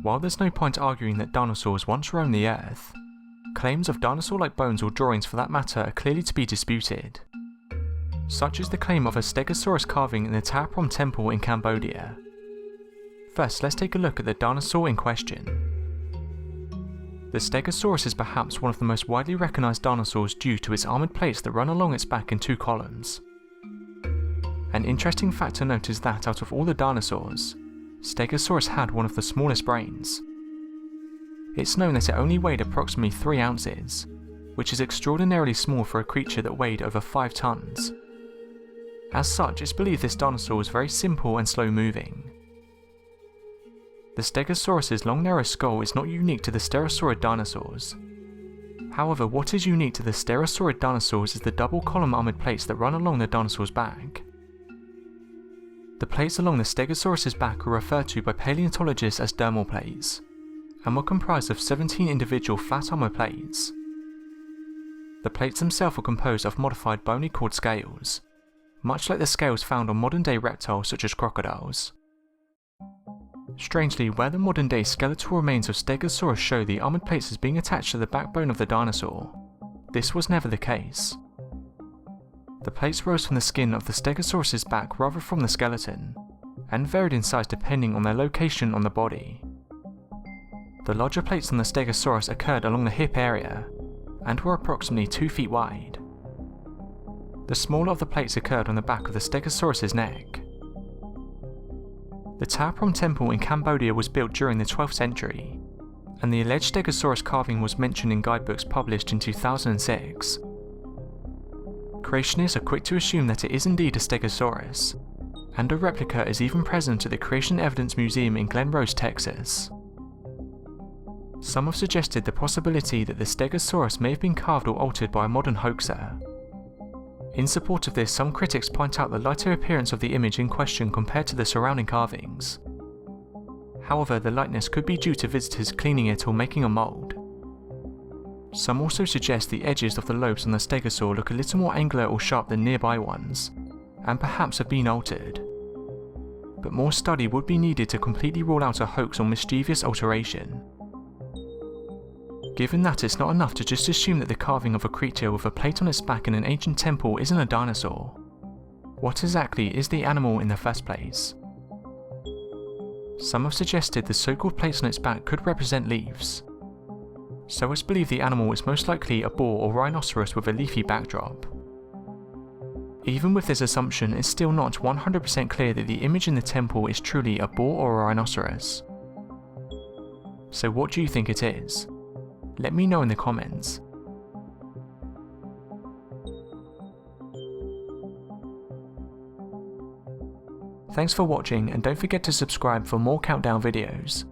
while there's no point arguing that dinosaurs once roamed the earth, claims of dinosaur-like bones or drawings for that matter are clearly to be disputed. Such is the claim of a Stegosaurus carving in the Ta Prohm Temple in Cambodia. First, let's take a look at the dinosaur in question. The Stegosaurus is perhaps one of the most widely recognised dinosaurs due to its armoured plates that run along its back in two columns. An interesting fact to note is that out of all the dinosaurs, Stegosaurus had one of the smallest brains. It's known that it only weighed approximately 3 ounces, which is extraordinarily small for a creature that weighed over 5 tons. As such, it's believed this dinosaur was very simple and slow moving. The Stegosaurus's long narrow skull is not unique to the stegosaurid dinosaurs. However, what is unique to the stegosaurid dinosaurs is the double column armoured plates that run along the dinosaur's back. The plates along the Stegosaurus's back were referred to by paleontologists as dermal plates, and were comprised of 17 individual flat armour plates. The plates themselves were composed of modified bony cord scales, much like the scales found on modern-day reptiles such as crocodiles. Strangely, where the modern-day skeletal remains of Stegosaurus show the armoured plates as being attached to the backbone of the dinosaur, this was never the case. The plates rose from the skin of the Stegosaurus's back rather from the skeleton, and varied in size depending on their location on the body. The larger plates on the Stegosaurus occurred along the hip area, and were approximately 2 feet wide. The smaller of the plates occurred on the back of the Stegosaurus's neck. The Ta Prohm Temple in Cambodia was built during the 12th century, and the alleged Stegosaurus carving was mentioned in guidebooks published in 2006. Creationists are quick to assume that it is indeed a Stegosaurus, and a replica is even present at the Creation Evidence Museum in Glen Rose, Texas. Some have suggested the possibility that the Stegosaurus may have been carved or altered by a modern hoaxer. In support of this, some critics point out the lighter appearance of the image in question compared to the surrounding carvings. However, the lightness could be due to visitors cleaning it or making a mould. Some also suggest the edges of the lobes on the stegosaur look a little more angular or sharp than nearby ones, and perhaps have been altered. But more study would be needed to completely rule out a hoax or mischievous alteration. Given that it's not enough to just assume that the carving of a creature with a plate on its back in an ancient temple isn't a dinosaur, what exactly is the animal in the first place? Some have suggested the so-called plates on its back could represent leaves. So it's believed the animal is most likely a boar or rhinoceros with a leafy backdrop. Even with this assumption, it's still not 100% clear that the image in the temple is truly a boar or a rhinoceros. So what do you think it is? Let me know in the comments. Thanks for watching, and don't forget to subscribe for more countdown videos.